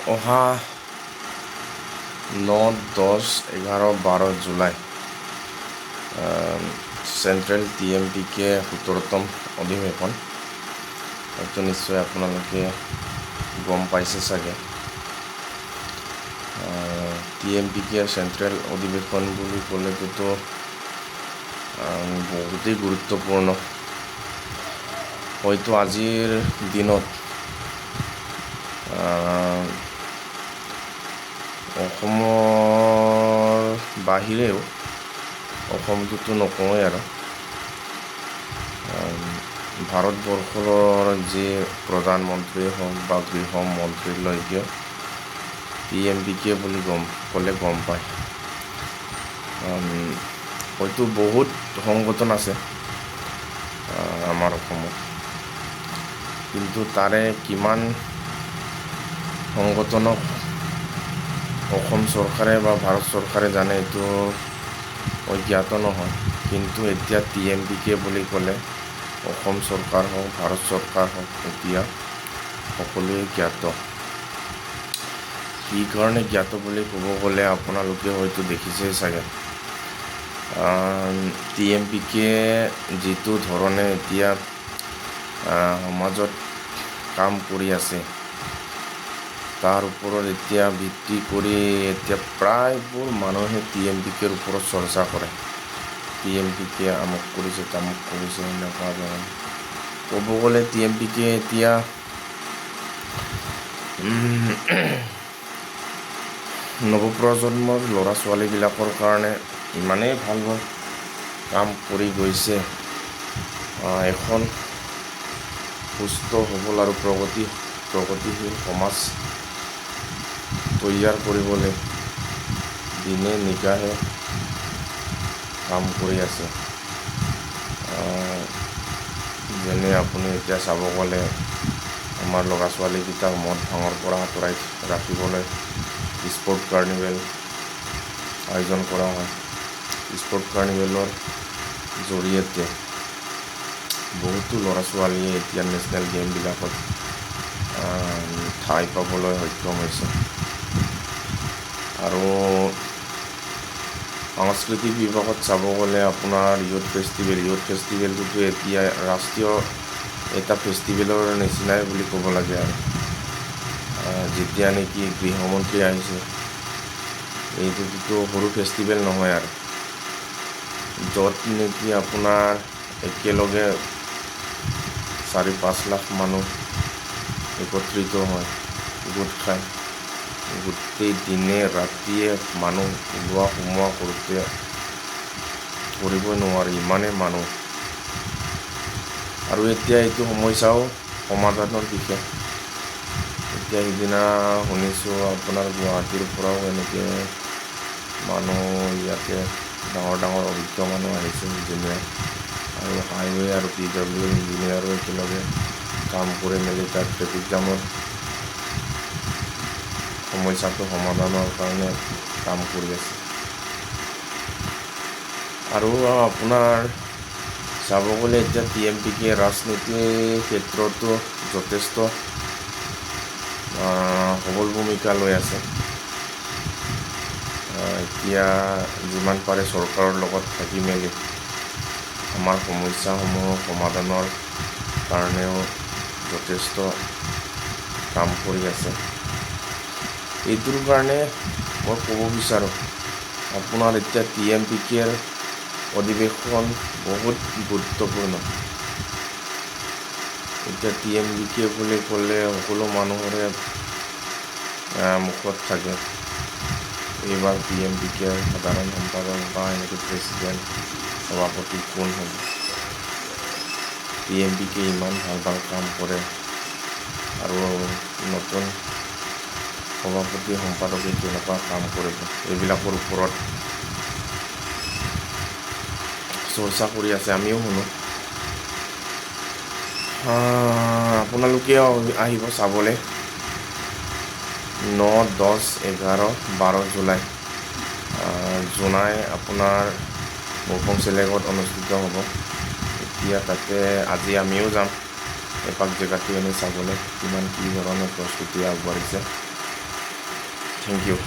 অহা 9, 10, 11, 12 July central TMPK 17তম অধিৱেশন। হয়তো নিশ্চয় আপোনালোকে গম পাইছে চাগে। TMPK চেণ্ট্ৰেল অধিৱেশন বুলি ক'লেতো বহুতেই গুৰুত্বপূৰ্ণ। হয়তো আজিৰ দিনত অসমৰ বাহিৰেও, অসমটোতো নকওঁৱেই আৰু, ভাৰতবৰ্ষৰ যি প্ৰধানমন্ত্ৰী হওক বা গৃহমন্ত্ৰীলৈকে TMPK বুলি ক'লে গম পায়। হয়তো বহুত সংগঠন আছে আমাৰ অসমত, কিন্তু তাৰে কিমান সংগঠনক অসম চৰকাৰে বা ভাৰত চৰকাৰে জানে এইটো অজ্ঞাত নহয়। কিন্তু এতিয়া TMPK বুলি ক'লে অসম চৰকাৰ হওক, ভাৰত চৰকাৰ হওক, এতিয়া সকলোৱে জ্ঞাত। কি কাৰণে জ্ঞাত বুলি ক'ব গ'লে আপোনালোকে হয়তো দেখিছেই চাগে। TMPK যিটো ধৰণে এতিয়া সমাজত কাম কৰি আছে, তাৰ ওপৰত এতিয়া ভিত্তি কৰি এতিয়া প্ৰায়বোৰ মানুহে TMPKৰ ওপৰত চৰ্চা কৰে। TMPK আমুক কৰিছে, তামুক কৰিছে, এনেকুৱা ধৰণৰ। ক'ব গ'লে TMPK এতিয়া নৱপ্ৰজন্মৰ ল'ৰা ছোৱালীবিলাকৰ কাৰণে ইমানেই ভাল কাম কৰি গৈছে। এখন সুস্থ সবল আৰু প্ৰগতিশীল সমাজ তৈয়াৰ কৰিবলৈ দিনে নিশাহে কাম কৰি আছে। যেনে আপুনি এতিয়া চাব গ'লে আমাৰ ল'ৰা ছোৱালীকেইটাক মদ ভাঙৰ পৰা আঁতৰাই ৰাখিবলৈ স্পৰ্ট কাৰ্নিভেল আয়োজন কৰা হয়। স্পৰ্ট কাৰ্নিভেলৰ জৰিয়তে বহুতো ল'ৰা ছোৱালীয়ে এতিয়া নেশ্যনেল গেমবিলাকত ঠাই পাবলৈ সক্ষম হৈছে। আৰু সাংস্কৃতিক বিভাগত চাব গ'লে আপোনাৰ ইউথ ফেষ্টিভেলটোতো এতিয়া ৰাষ্ট্ৰীয় এটা ফেষ্টিভেলৰ নিচিনাই বুলি ক'ব লাগে। আৰু যেতিয়া নেকি গৃহমন্ত্ৰী আহিছে, এইটোতো সৰু ফেষ্টিভেল নহয় আৰু, য'ত নেকি আপোনাৰ একেলগে 4-5 লাখ মানুহ একত্ৰিত হয়, গোট খায়। গোটেই দিনে ৰাতিয়ে মানুহ ওলোৱা সোমোৱা কৰোঁতে কৰিবই নোৱাৰি, ইমানেই মানুহ। আৰু এতিয়া এইটো সমস্যাও সমাধানৰ দিশে। এতিয়া সিদিনা শুনিছোঁ আপোনাৰ গুৱাহাটীৰ পৰাও এনেকৈ মানুহ ইয়াতে ডাঙৰ অভিজ্ঞ মানুহ আহিছে, ইঞ্জিনিয়াৰ আৰু হাইৱে আৰু PW ইঞ্জিনিয়াৰো একেলগে কাম কৰি মেলি তাত ট্ৰেফিক জামৰ সমস্যাটো সমাধানৰ কাৰণে কাম কৰি আছে। আৰু আপোনাৰ চাব গ'লে এতিয়া TMPK ৰাজনীতিৰ ক্ষেত্ৰতো যথেষ্ট সবল ভূমিকা লৈ আছে। এতিয়া যিমান পাৰে চৰকাৰৰ লগত থাকি মেলি আমাৰ সমস্যাসমূহ সমাধানৰ কাৰণেও যথেষ্ট কাম কৰি আছে। এইটোৰ কাৰণে মই ক'ব বিচাৰোঁ, আপোনাৰ এতিয়া TMPKৰ অধিৱেশন বহুত গুৰুত্বপূৰ্ণ। এতিয়া TMPK বুলি ক'লে সকলো মানুহৰে মুখত থাকে এইবাৰ TMPKৰ সাধাৰণ সম্পাদক বা এনেকৈ প্ৰেছিডেণ্ট সভাপতি কোন হ'ব। TMPK ইমান ভাল কাম কৰে আৰু নতুন সভাপতি সম্পাদকে কেনেকুৱা কাম কৰিব, এইবিলাকৰ ওপৰত চৰ্চা কৰি আছে, আমিও শুনো। আপোনালোকেও আহিব চাবলৈ। 9, 10, 11, 12 জুলাই আপোনাৰ মৌফং চেলেগত অনুষ্ঠিত হ'ব। এতিয়া তাতে আজি আমিও যাম এপাক জেগাটো এনেই চাবলৈ, কিমান কি ধৰণে প্ৰস্তুতি আগবাঢ়িছে। Thank U.